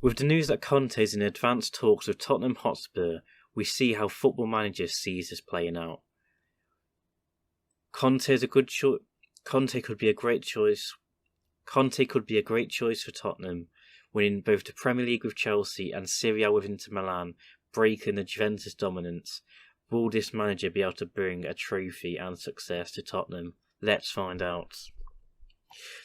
With the news that Conte is in advanced talks with Tottenham Hotspur, we see how Football Manager sees this playing out. Conte is a good choice. Conte could be a great choice for Tottenham, winning both the Premier League with Chelsea and Serie A with Inter Milan, breaking the Juventus dominance. Will this manager be able to bring a trophy and success to Tottenham? Let's find out.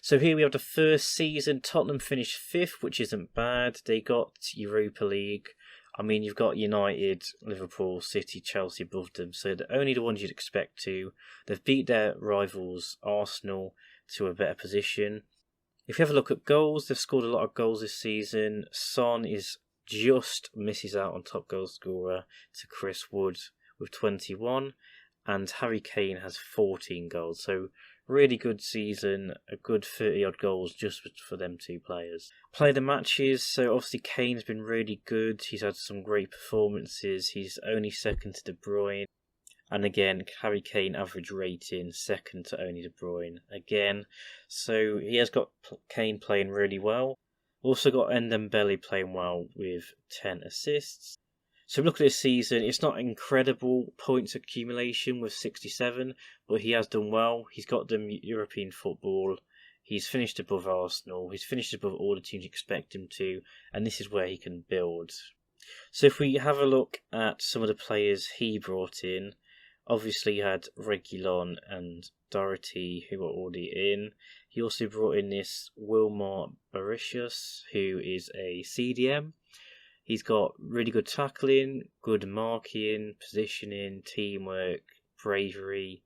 So here we have the first season. Tottenham finished 5th, which isn't bad. They got Europa League. I mean, you've got United, Liverpool, City, Chelsea above them, so they're only the ones you'd expect to. They've beat their rivals, Arsenal, to a better position. If you have a look at goals, they've scored a lot of goals this season. Son just misses out on top goal scorer to Chris Wood with 21, and Harry Kane has 14 goals. So really good season, a good 30-odd goals just for them two players. Play the matches, so obviously Kane's been really good. He's had some great performances. He's only second to De Bruyne. And again, Harry Kane average rating, second to only De Bruyne again. So he has got Kane playing really well. Also got Ndombele playing well with 10 assists. So look at this season, it's not incredible points accumulation with 67, but he has done well. He's got them European football. He's finished above Arsenal. He's finished above all the teams you expect him to, and this is where he can build. So if we have a look at some of the players he brought in, obviously he had Reguilon and Doherty who were already in. He also brought in this Wilmar Barisius, who is a CDM. He's got really good tackling, good marking, positioning, teamwork, bravery,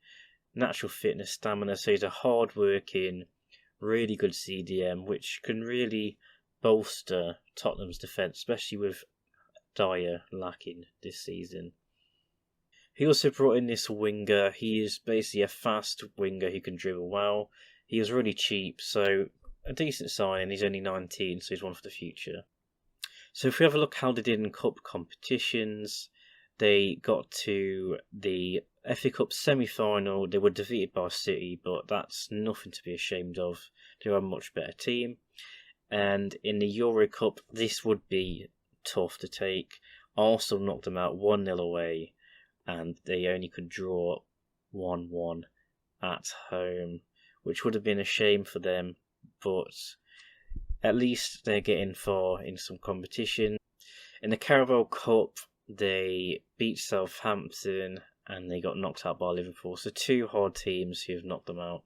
natural fitness, stamina. So he's a hard-working, really good CDM, which can really bolster Tottenham's defence, especially with Dyer lacking this season. He also brought in this winger. He is basically a fast winger who can dribble well. He was really cheap, so a decent signing. He's only 19, so he's one for the future. So if we have a look how they did in cup competitions, they got to the FA Cup semi-final. They were defeated by City, but that's nothing to be ashamed of. They're a much better team. And in the Euro Cup, this would be tough to take. Arsenal knocked them out 1-0 away, and they only could draw 1-1 at home, which would have been a shame for them, but at least they're getting far in some competition. In the Carabao Cup, they beat Southampton and they got knocked out by Liverpool. So two hard teams who have knocked them out.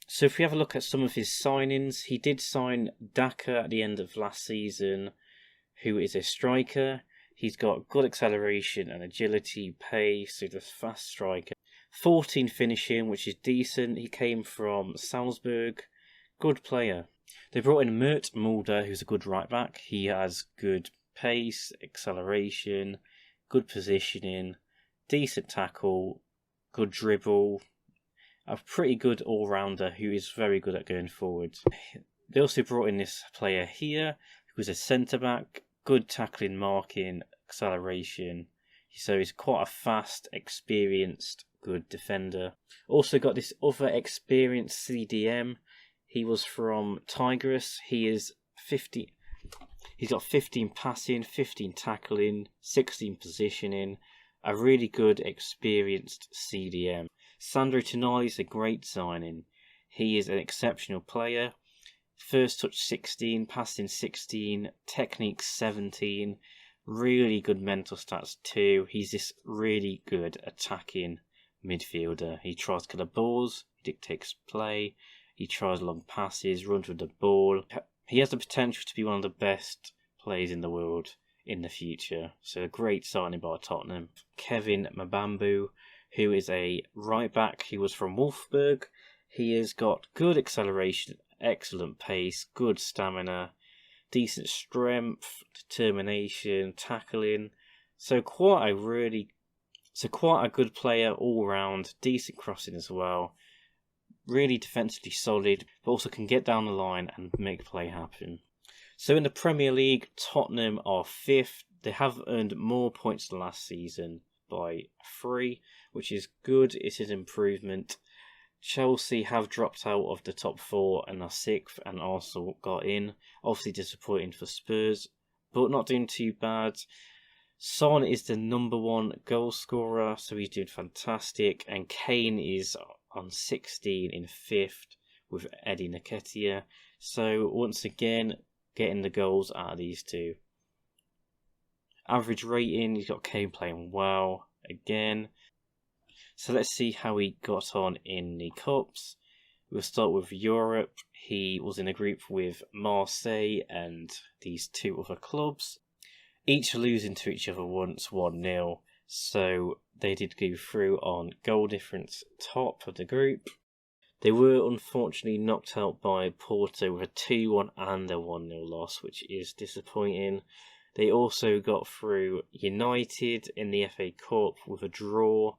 So if we have a look at some of his signings, he did sign Daka at the end of last season, who is a striker. He's got good acceleration and agility, pace, so he's a fast striker. 14 finishing, which is decent. He came from Salzburg. Good player. They brought in Mert Mulder, who's a good right back. He has good pace, acceleration, good positioning, decent tackle, good dribble, a pretty good all-rounder who is very good at going forward. They also brought in this player here, who is a centre-back, good tackling, marking, acceleration. So he's quite a fast, experienced, good defender. Also got this other experienced CDM. He was from Tigris. He's got 15 passing, 15 tackling, 16 positioning. A really good, experienced CDM. Sandro Tonali is a great signing. He is an exceptional player. First touch 16, passing 16, technique 17. Really good mental stats too. He's this really good attacking midfielder. He tries to killer balls, he dictates play. He tries long passes, runs with the ball. He has the potential to be one of the best players in the world in the future. So a great signing by Tottenham. Kevin Mbambu, who is a right back. He was from Wolfsburg. He has got good acceleration, excellent pace, good stamina, decent strength, determination, tackling. So quite a good player all round. Decent crossing as well. Really defensively solid, but also can get down the line and make play happen. So in the Premier League, Tottenham are 5th. They have earned more points than last season by 3, which is good. It is improvement. Chelsea have dropped out of the top 4 and are 6th, and Arsenal got in. Obviously disappointing for Spurs, but not doing too bad. Son is the number 1 goal scorer, so he's doing fantastic. And Kane is on 16 in 5th with Eddie Nketiah. So once again, getting the goals out of these two. Average rating, you've got Kane playing well again. So let's see how he got on in the cups. We'll start with Europe. He was in a group with Marseille and these 2 other clubs, each losing to each other once, 1-0. So they did go through on goal difference top of the group. They were unfortunately knocked out by Porto with a 2-1 and a 1-0 loss, which is disappointing. They also got through United in the FA Cup with a draw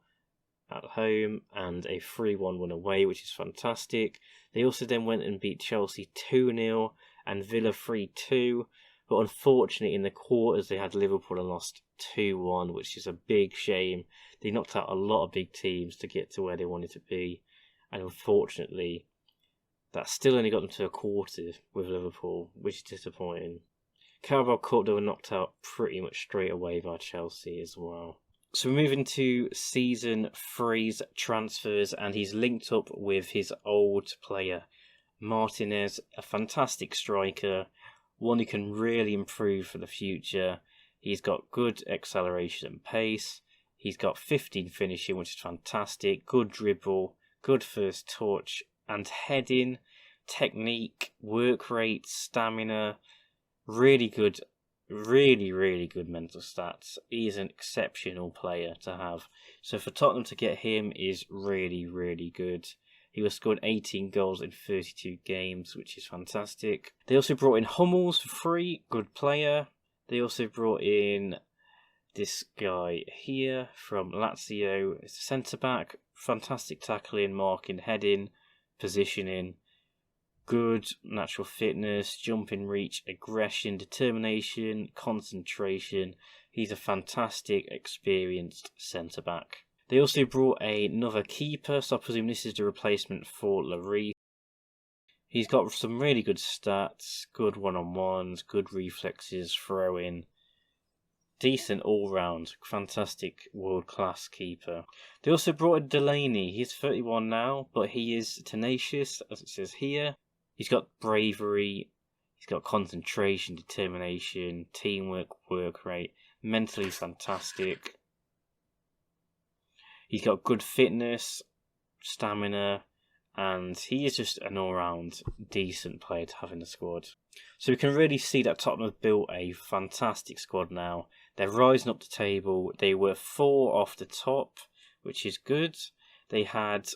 at home and a 3-1 win away, which is fantastic. They also then went and beat Chelsea 2-0 and Villa 3-2. But unfortunately, in the quarters, they had Liverpool and lost 2-1, which is a big shame. They knocked out a lot of big teams to get to where they wanted to be. And unfortunately, that still only got them to a quarter with Liverpool, which is disappointing. Carabao Cup, they were knocked out pretty much straight away by Chelsea as well. So we're moving to season 3's transfers, and he's linked up with his old player, Martinez, a fantastic striker, one who can really improve for the future. He's got good acceleration and pace. He's got 15 finishing, which is fantastic. Good dribble, good first touch, and heading, technique, work rate, stamina. Really good, really good mental stats. He's an exceptional player to have. So for Tottenham to get him is really good. He was scored 18 goals in 32 games, which is fantastic. They also brought in Hummels for free, good player. They also brought in this guy here from Lazio. It's a centre-back, fantastic tackling, marking, heading, positioning. Good natural fitness, jumping reach, aggression, determination, concentration. He's a fantastic, experienced centre-back. They also brought another keeper, so I presume this is the replacement for Lloris. He's got some really good stats, good one-on-ones, good reflexes, throwing. Decent all-round, fantastic, world-class keeper. They also brought in Delaney. He's 31 now, but he is tenacious, as it says here. He's got bravery, he's got concentration, determination, teamwork, work rate, mentally fantastic. He's got good fitness, stamina, and he is just an all-round decent player to have in the squad. So we can really see that Tottenham have built a fantastic squad now. They're rising up the table. They were 4 off the top, which is good. They had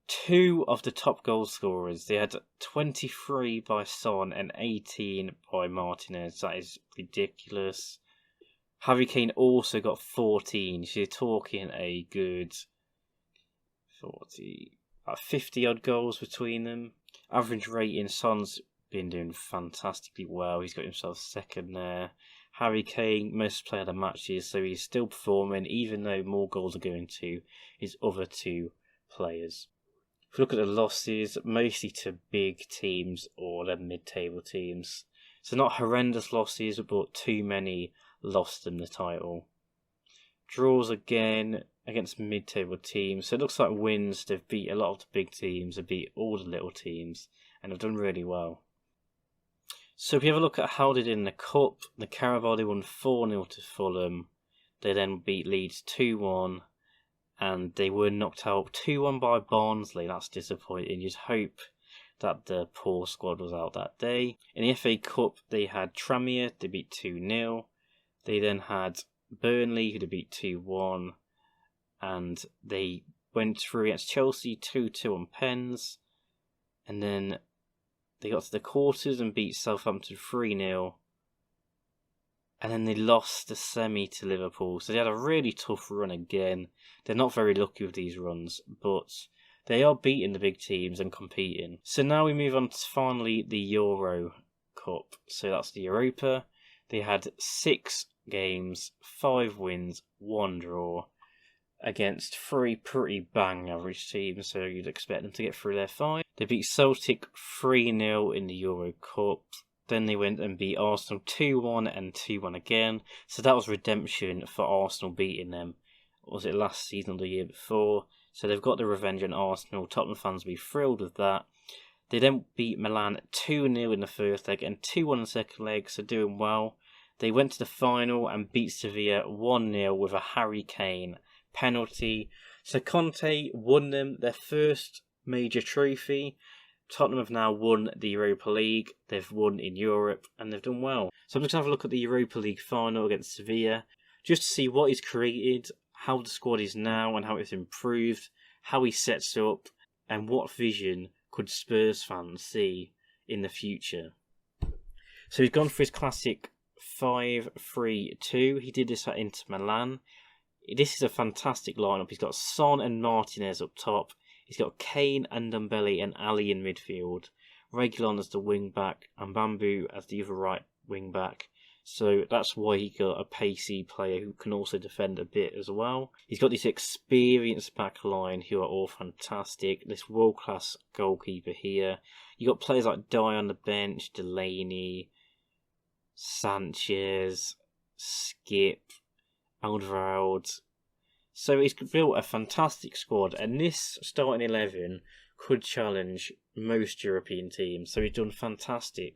2 of the top goal scorers. They had 23 by Son and 18 by Martinez. That is ridiculous. Harry Kane also got 14. So you're talking a good 50 odd goals between them. Average rating, Son's been doing fantastically well. He's got himself second there. Harry Kane, most player of the matches, so he's still performing, even though more goals are going to his other 2 players. If we look at the losses, mostly to big teams or the mid-table teams. So not horrendous losses, but too many lost them the title. Draws again against mid-table teams. So it looks like wins. They've beat a lot of the big teams. They've beat all the little teams. And have done really well. So if you have a look at how they did in the Cup, the Carabao, they won 4-0 to Fulham. They then beat Leeds 2-1. And they were knocked out 2-1 by Barnsley. That's disappointing. You'd hope that the poor squad was out that day. In the FA Cup, they had Tranmere. They beat 2-0. They then had Burnley, who they beat 2-1. And they went through against Chelsea 2-2 on pens. And then they got to the quarters and beat Southampton 3-0. And then they lost the semi to Liverpool. So they had a really tough run again. They're not very lucky with these runs, but they are beating the big teams and competing. So now we move on to finally the Euro Cup. So that's the Europa. They had 6 games, 5 wins, 1 draw against 3 pretty bang average teams. So you'd expect them to get through their 5. They beat Celtic 3-0 in the Euro Cup. Then they went and beat Arsenal 2-1 and 2-1 again. So that was redemption for Arsenal beating them. Was it last season or the year before? So they've got the revenge on Arsenal. Tottenham fans will be thrilled with that. They then beat Milan 2-0 in the first leg and 2-1 in the second leg, so doing well. They went to the final and beat Sevilla 1-0 with a Harry Kane penalty. So Conte won them their first major trophy. Tottenham have now won the Europa League, they've won in Europe, and they've done well. So I'm just going to have a look at the Europa League final against Sevilla, just to see what he's created, how the squad is now and how it's improved, how he sets up, and what vision could Spurs fans see in the future. So he's gone for his classic 5-3-2. He did this at Inter Milan. This is a fantastic lineup. He's got Son and Martinez up top. He's got Kane and Ndombele and Ali in midfield. Reguilon as the wing back and Bamboo as the other right wing back. So that's why he got a pacey player who can also defend a bit as well. He's got this experienced back line who are all fantastic. This world-class goalkeeper here. You got players like Dye on the bench, Delaney, Sanchez, Skip, Alderweireld. So he's built a fantastic squad, and this starting 11 could challenge most European teams. So he's done fantastic.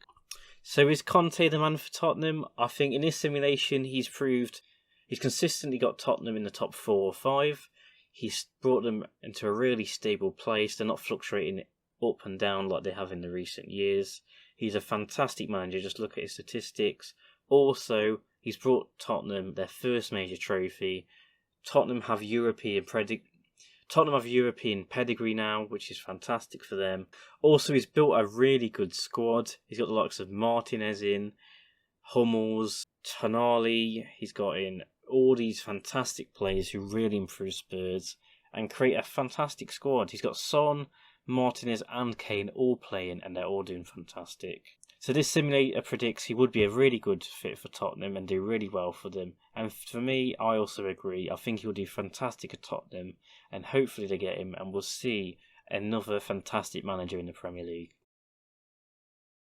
So is Conte the man for Tottenham? I think in this simulation he's proved he's consistently got Tottenham in the top 4 or 5. He's brought them into a really stable place. They're not fluctuating up and down like they have in the recent years. He's a fantastic manager. Just look at his statistics. Also, he's brought Tottenham their first major trophy. Tottenham have European pedigree now, which is fantastic for them. Also, he's built a really good squad. He's got the likes of Martinez in, Hummels, Tonali. He's got in all these fantastic players who really improve Spurs and create a fantastic squad. He's got Son, Martinez and Kane all playing, and they're all doing fantastic. So this simulator predicts he would be a really good fit for Tottenham and do really well for them. And for me, I also agree. I think he'll do fantastic at Tottenham, and hopefully they get him and we'll see another fantastic manager in the Premier League.